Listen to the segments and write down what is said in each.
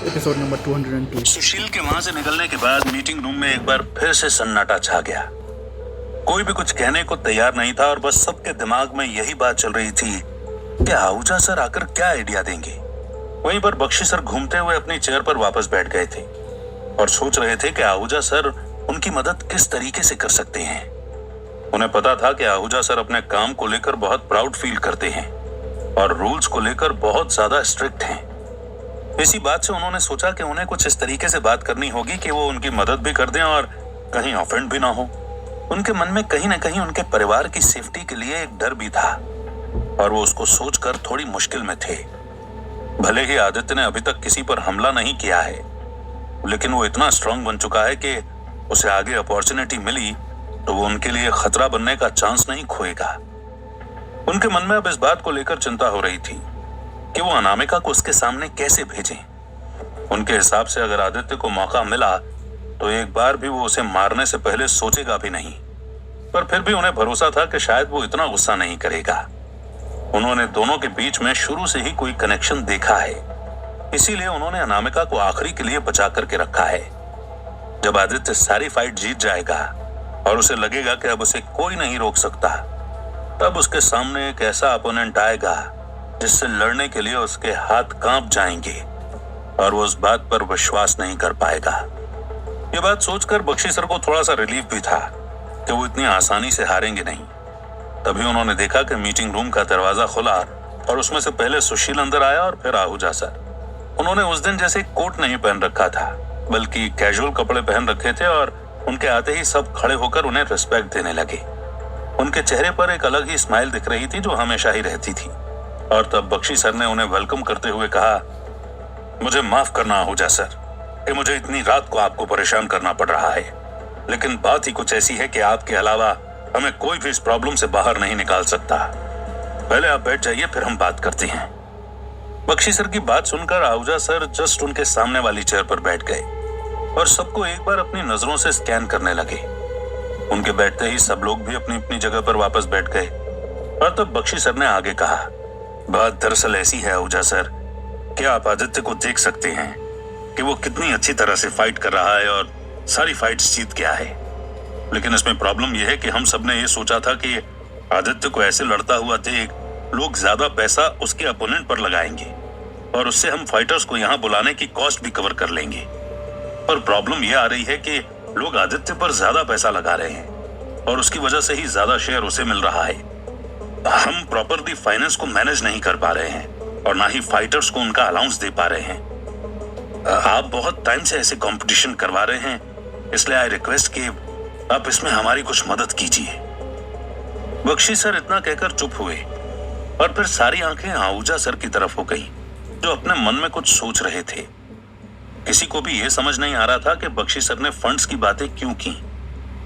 Episode number 202। सुशील के वहां से निकलने के बाद मीटिंग रूम में एक बार फिर से सन्नाटा छा गया। कोई भी कुछ कहने को तैयार नहीं था और बस सबके दिमाग में यही बात चल रही थी कि आहूजा सर आकर क्या आइडिया देंगे। वहीं पर बख्शी सर घूमते हुए अपनी चेयर पर वापस बैठ गए थे और सोच रहे थे कि आहूजा सर उनकी मदद किस तरीके से कर सकते हैं। उन्हें पता था कि आहूजा सर अपने काम को लेकर बहुत प्राउड फील करते हैं और रूल्स को लेकर बहुत ज्यादा स्ट्रिक्ट हैं। इसी बात से उन्होंने सोचा कि उन्हें कुछ इस तरीके से बात करनी होगी कि वो उनकी मदद भी कर दें और कहीं ऑफेंड भी ना हो। उनके मन में कहीं ना कहीं उनके परिवार की सेफ्टी के लिए एक डर भी था और वो उसको सोचकर थोड़ी मुश्किल में थे। भले ही आदित्य ने अभी तक किसी पर हमला नहीं किया है, लेकिन वो इतना स्ट्रांग बन चुका है कि उसे आगे अपॉर्चुनिटी मिली तो वो उनके लिए खतरा बनने का चांस नहीं खोएगा। उनके मन में अब इस बात को लेकर चिंता हो रही थी कि वो अनामिका को उसके सामने कैसे भेजें। उनके हिसाब से अगर आदित्य को मौका मिला तो एक बार भी वो उसे मारने से पहले सोचेगा भी नहीं, पर फिर भी उन्हें भरोसा था कि शायद वो इतना गुस्सा नहीं करेगा। उन्होंने दोनों के बीच में शुरू से ही कोई कनेक्शन देखा है, इसीलिए उन्होंने अनामिका को आखिरी के लिए बचा करके रखा है। जब आदित्य सारी फाइट जीत जाएगा और उसे लगेगा कि अब उसे कोई नहीं रोक सकता, तब उसके सामने एक ऐसा अपोनेंट आएगा जिससे लड़ने के लिए उसके हाथ कांप जाएंगे और वो उस बात पर विश्वास नहीं कर पाएगा। ये बात सोचकर बख्शी सर को थोड़ा सा रिलीफ भी था कि वो इतनी आसानी से हारेंगे नहीं। तभी उन्होंने देखा कि मीटिंग रूम का दरवाजा खुला और उसमें से पहले सुशील अंदर आया और फिर आहूजा सर। उन्होंने उस दिन जैसे कोट नहीं पहन रखा था, बल्कि कैजुअल कपड़े पहन रखे थे और उनके आते ही सब खड़े होकर उन्हें रिस्पेक्ट देने लगे। उनके चेहरे पर एक अलग ही स्माइल दिख रही थी जो हमेशा ही रहती थी। और तब बख्शी सर ने उन्हें वेलकम करते हुए कहा, मुझे माफ करना आहूजा सर कि मुझे इतनी रात को आपको परेशान करना पड़ रहा है, लेकिन बात ही कुछ ऐसी है कि आपके अलावा हमें कोई भी इस प्रॉब्लम से बाहर नहीं निकाल सकता। पहले आप बैठ जाइए, फिर हम बात करते हैं। बख्शी सर की बात सुनकर आहूजा सर जस्ट उनके सामने वाली चेयर पर बैठ गए और सबको एक बार अपनी नजरों से स्कैन करने लगे। उनके बैठते ही सब लोग भी अपनी अपनी जगह पर वापस बैठ गए और तब बख्शी सर ने आगे कहा, बात दरअसल ऐसी है आहूजा सर, क्या आप आदित्य को देख सकते हैं कि वो कितनी अच्छी तरह से फाइट कर रहा है और सारी फाइट्स जीत गया है। लेकिन इसमें प्रॉब्लम यह है कि हम सबने ये सोचा था कि आदित्य को ऐसे लड़ता हुआ देख लोग ज्यादा पैसा उसके अपोनेंट पर लगाएंगे और उससे हम फाइटर्स को यहाँ बुलाने की कॉस्ट भी कवर कर लेंगे। पर प्रॉब्लम यह आ रही है कि लोग आदित्य पर ज्यादा पैसा लगा रहे हैं और उसकी वजह से ही ज्यादा शेयर उसे मिल रहा है। हम प्रॉपरली फाइनेंस को मैनेज नहीं कर पा रहे हैं और ना ही फाइटर्स को उनका अलाउंस दे पा रहे हैं। आप बहुत टाइम से ऐसे कंपटीशन करवा रहे हैं, इसलिए आई रिक्वेस्ट कि आप इसमें हमारी कुछ मदद कीजिए। बख्शी सर इतना कहकर चुप हुए और फिर सारी आंखें आहूजा सर की तरफ हो गई जो अपने मन में कुछ सोच रहे थे। किसी को भी यह समझ नहीं आ रहा था कि बख्शी सर ने फंड्स की बातें क्यों की,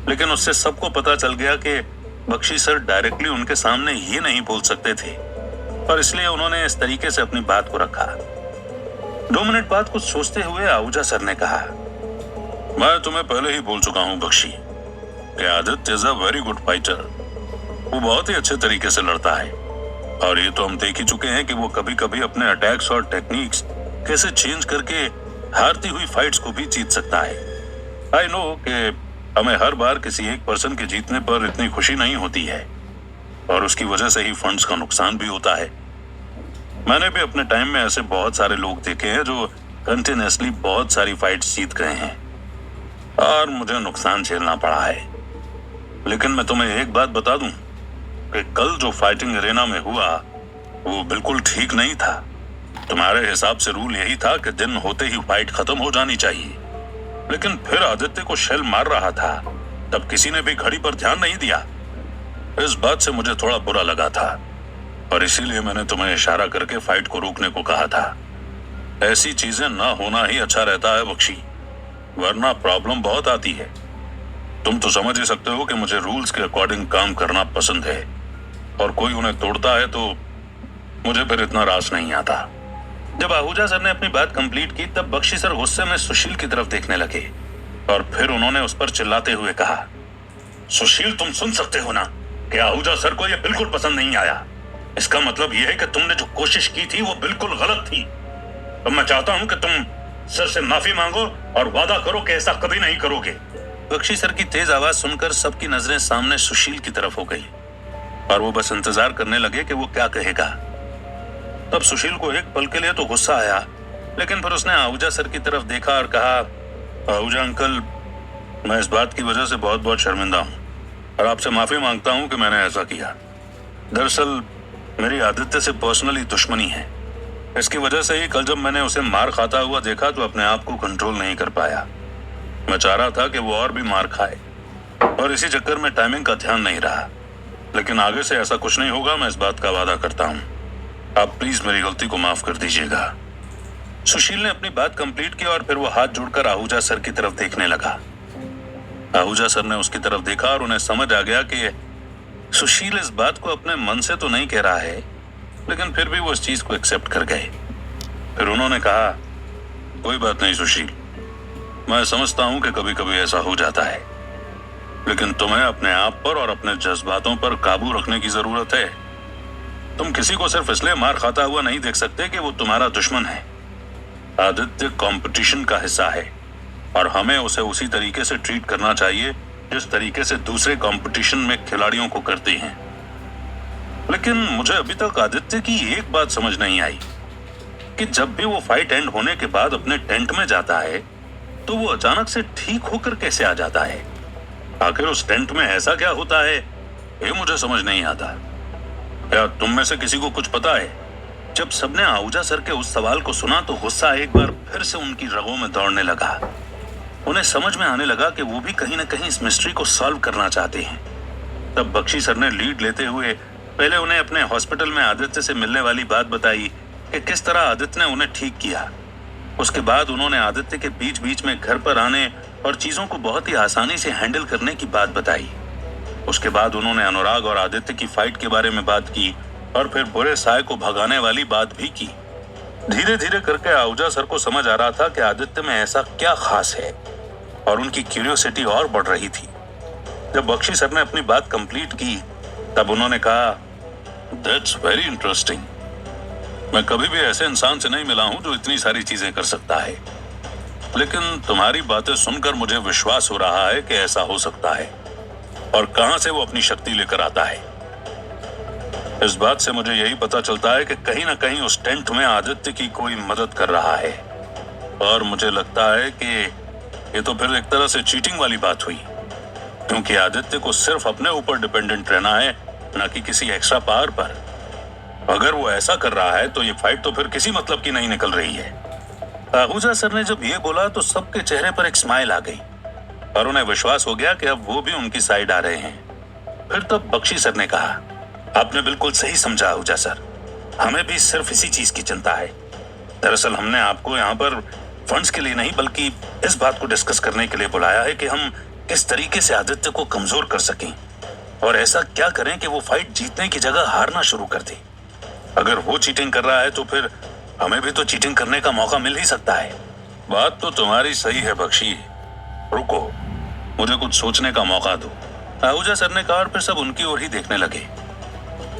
लेकिन उससे सबको पता चल गया कि बख्शी सर डायरेक्टली उनके सामने ये नहीं बोल सकते थे और इसलिए उन्होंने इस तरीके से अपनी बात को रखा। 2 मिनट बाद कुछ सोचते हुए आहूजा सर ने कहा, मैं तुम्हें पहले ही बोल चुका हूं बख्शी कि Aditya is a very good fighter. वो बहुत ही अच्छे तरीके से लड़ता है और ये तो हम देख ही चुके हैं कि वो कभी कभी अपने अटैक्स और टेक्निक्स कैसे चेंज करके हारती हुई फाइट्स को भी जीत सकता है। आई नो कि हमें हर बार किसी एक पर्सन के जीतने पर इतनी खुशी नहीं होती है और उसकी वजह से ही फंड्स का नुकसान भी होता है। मैंने भी अपने टाइम में ऐसे बहुत सारे लोग देखे हैं जो कंटिन्यूअसली बहुत सारी फाइट्स जीत गए हैं और मुझे नुकसान झेलना पड़ा है। लेकिन मैं तुम्हें एक बात बता दूं कि कल जो फाइटिंग एरेना में हुआ वो बिल्कुल ठीक नहीं था। तुम्हारे हिसाब से रूल यही था कि दिन होते ही फाइट खत्म हो जानी चाहिए, लेकिन फिर आदित्य को शेल मार रहा था तब किसी ने भी घड़ी पर ध्यान नहीं दिया। इस बात से मुझे थोड़ा बुरा लगा था और इसीलिए मैंने तुम्हें इशारा करके फाइट को रोकने को कहा था। ऐसी चीजें ना होना ही अच्छा रहता है बख्शी, वरना प्रॉब्लम बहुत आती है। तुम तो समझ ही सकते हो कि मुझे रूल्स के अकॉर्डिंग काम करना पसंद है और कोई उन्हें तोड़ता है तो मुझे फिर इतना रास नहीं आता। जब आहूजा सर ने अपनी बात कंप्लीट की तब बख्शी सर गुस्से में सुशील की तरफ देखने लगे और फिर उन्होंने उस पर चिल्लाते हुए कहा, सुशील तुम सुन सकते हो ना कि आहूजा सर को यह बिल्कुल पसंद नहीं आया। इसका मतलब यह है कि तुमने जो कोशिश की थी वो बिल्कुल गलत थी। अब मैं चाहता हूं कि तुम सर से माफी मांगो और वादा करो कि ऐसा कभी नहीं करोगे। बख्शी सर की तेज आवाज सुनकर सबकी नजरें सामने सुशील की तरफ हो गई और वो बस इंतजार करने लगे कि वो क्या कहेगा। तब सुशील को एक पल के लिए तो गुस्सा आया, लेकिन फिर उसने आहूजा सर की तरफ देखा और कहा, आहूजा अंकल, मैं इस बात की वजह से बहुत बहुत शर्मिंदा हूँ और आपसे माफी मांगता हूँ कि मैंने ऐसा किया। दरअसल मेरी आदित्य से पर्सनली दुश्मनी है। इसकी वजह से ही कल जब मैंने उसे मार खाता हुआ देखा तो अपने आप को कंट्रोल नहीं कर पाया। मैं चाह रहा था कि वो और भी मार खाए और इसी चक्कर में टाइमिंग का ध्यान नहीं रहा, लेकिन आगे से ऐसा कुछ नहीं होगा, मैं इस बात का वादा करता हूँ। आप प्लीज मेरी गलती को माफ कर दीजिएगा। सुशील ने अपनी बात कंप्लीट की और फिर वो हाथ जोड़कर आहूजा सर की तरफ देखने लगा। आहूजा सर ने उसकी तरफ देखा और उन्हें समझ आ गया कि सुशील इस बात को अपने मन से तो नहीं कह रहा है, लेकिन फिर भी वो इस चीज को एक्सेप्ट कर गए। फिर उन्होंने कहा, कोई बात नहीं सुशील, मैं समझता हूं कि कभी कभी ऐसा हो जाता है, लेकिन तुम्हें अपने आप पर और अपने जज्बातों पर काबू रखने की जरूरत है। तुम किसी को सिर्फ इसलिए मार खाता हुआ नहीं देख सकते कि वो तुम्हारा दुश्मन है। आदित्य कंपटीशन का हिस्सा है और हमें उसे उसी तरीके से ट्रीट करना चाहिए जिस तरीके से दूसरे कंपटीशन में खिलाड़ियों को करते हैं। लेकिन मुझे अभी तक आदित्य की एक बात समझ नहीं आई कि जब भी वो फाइट एंड होने के बाद अपने टेंट में जाता है तो वो अचानक से ठीक होकर कैसे आ जाता है। आखिर उस टेंट में ऐसा क्या होता है, ये मुझे समझ नहीं आता। क्या तुम में से किसी को कुछ पता है? जब सबने आहूजा सर के उस सवाल को सुना तो गुस्सा एक बार फिर से उनकी रगों में दौड़ने लगा। उन्हें समझ में आने लगा कि वो भी कहीं ना कहीं इस मिस्ट्री को सॉल्व करना चाहते हैं। तब बख्शी सर ने लीड लेते हुए पहले उन्हें अपने हॉस्पिटल में आदित्य से मिलने वाली बात बताई कि किस तरह आदित्य ने उन्हें ठीक किया। उसके बाद उन्होंने आदित्य के बीच बीच में घर पर आने और चीजों को बहुत ही आसानी से हैंडल करने की बात बताई। उसके बाद उन्होंने अनुराग और आदित्य की फाइट के बारे में बात की और फिर बुरे साय को भगाने वाली बात भी की। धीरे धीरे करके आहूजा सर को समझ आ रहा था कि आदित्य में ऐसा क्या खास है और उनकी क्यूरियोसिटी और बढ़ रही थी। जब बख्शी सर ने अपनी बात कंप्लीट की तब उन्होंने कहा, दैट्स वेरी इंटरेस्टिंग। मैं कभी भी ऐसे इंसान से नहीं मिला हूं जो इतनी सारी चीजें कर सकता है, लेकिन तुम्हारी बातें सुनकर मुझे विश्वास हो रहा है कि ऐसा हो सकता है। और कहां से वो अपनी शक्ति लेकर आता है? इस बात से मुझे यही पता चलता है कि कहीं ना कहीं उस टेंट में आदित्य की कोई मदद कर रहा है और मुझे लगता है कि ये तो फिर एक तरह से चीटिंग वाली बात हुई, क्योंकि आदित्य को सिर्फ अपने ऊपर डिपेंडेंट रहना है, न कि किसी एक्स्ट्रा पावर पर। अगर वो ऐसा कर रहा है तो ये फाइट तो फिर किसी मतलब की नहीं निकल रही है। आहूजा सर ने जब ये बोला तो सबके चेहरे पर एक स्माइल आ गई और उन्हें विश्वास हो गया कि अब वो भी उनकी साइड आ रहे हैं। फिर तब बख्शी सर ने कहा, आपने बिल्कुल सही समझा आहूजा सर, हमें भी सिर्फ इसी चीज की चिंता है। दरअसल हमने आपको यहाँ पर फंड्स के लिए नहीं बल्कि इस बात को डिस्कस करने के लिए बुलाया है कि हम किस तरीके से आदित्य को कमजोर कर सकें और ऐसा क्या करें कि वो फाइट जीतने की जगह हारना शुरू कर दे। अगर वो चीटिंग कर रहा है तो फिर हमें भी तो चीटिंग करने का मौका मिल ही सकता है। बात तो तुम्हारी सही है बख्शी, रुको मुझे कुछ सोचने का मौका दो, आहूजा सर ने कहा और फिर सब उनकी ओर ही देखने लगे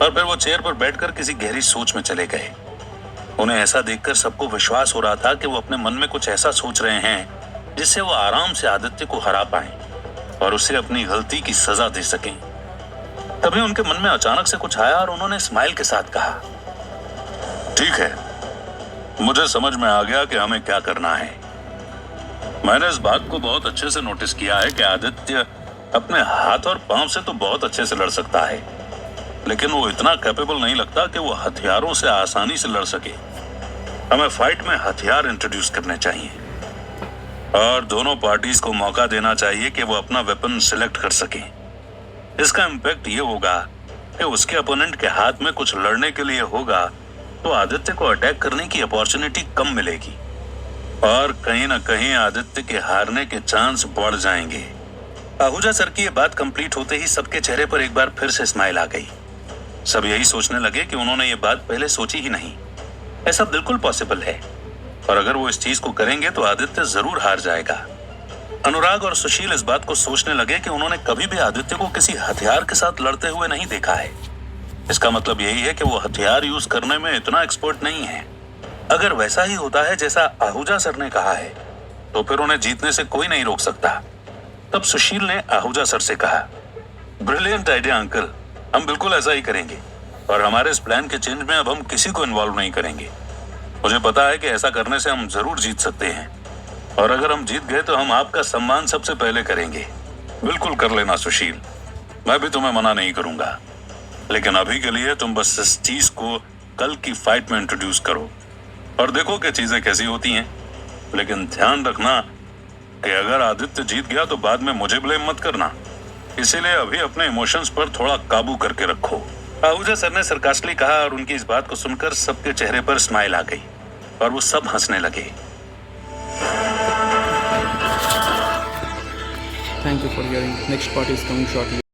और फिर वो चेयर पर बैठकर किसी गहरी सोच में चले गए। उन्हें ऐसा देखकर सबको विश्वास हो रहा था कि वो अपने मन में कुछ ऐसा सोच रहे हैं जिससे वो आराम से आदित्य को हरा पाएं और उसे अपनी गलती की सजा दे सकें। तभी उनके मन में अचानक से कुछ आया और उन्होंने स्माइल के साथ कहा, ठीक है, मुझे समझ में आ गया कि हमें क्या करना है। मैंने इस बात को बहुत अच्छे से नोटिस किया है कि आदित्य अपने हाथ और पांव से तो बहुत अच्छे से लड़ सकता है, लेकिन वो इतना कैपेबल नहीं लगता कि वो हथियारों से आसानी से लड़ सके। हमें फाइट में हथियार इंट्रोड्यूस करने चाहिए और दोनों पार्टीज को मौका देना चाहिए कि वो अपना वेपन सिलेक्ट कर सकें। इसका इम्पैक्ट ये होगा कि उसके अपोनेंट के हाथ में कुछ लड़ने के लिए होगा तो आदित्य को अटैक करने की अपॉर्चुनिटी कम मिलेगी और कहीं ना कहीं आदित्य के हारने के चांस बढ़ जाएंगे। आहूजा सर की ये बात कंप्लीट होते ही सबके चेहरे पर एक बार फिर से स्माइल आ गई। सब यही सोचने लगे कि उन्होंने ये बात पहले सोची ही नहीं। ऐसा बिल्कुल पॉसिबल है और अगर वो इस चीज को करेंगे तो आदित्य जरूर हार जाएगा। अनुराग और सुशील इस बात को सोचने लगे कि उन्होंने कभी भी आदित्य को किसी हथियार के साथ लड़ते हुए नहीं देखा है। इसका मतलब यही है कि वो हथियार यूज करने में इतना एक्सपर्ट नहीं है। अगर वैसा ही होता है जैसा आहूजा सर ने कहा है तो फिर उन्हें जीतने से कोई नहीं रोक सकता। तब सुशील ने आहूजा सर से कहा, ब्रिलियंट आइडिया अंकल, हम बिल्कुल ऐसा ही करेंगे और हमारे इस प्लान के चेंज में अब हम किसी को इन्वॉल्व नहीं करेंगे। मुझे पता है कि ऐसा करने से हम जरूर जीत सकते हैं और अगर हम जीत गए तो हम आपका सम्मान सबसे पहले करेंगे। बिल्कुल कर लेना सुशील, मैं भी तुम्हें मना नहीं करूंगा, लेकिन अभी के लिए तुम बस इस चीज को कल की फाइट में इंट्रोड्यूस करो और देखो कि चीजें कैसी होती हैं। लेकिन ध्यान रखना कि अगर आदित्य जीत गया तो बाद में मुझे ब्लेम मत करना, इसीलिए अभी अपने इमोशंस पर थोड़ा काबू करके रखो। आहूजा सर ने सरकास्टिकली कहा और उनकी इस बात को सुनकर सबके चेहरे पर स्माइल आ गई और वो सब हंसने लगे। Thank you for hearing. Next part is coming shortly.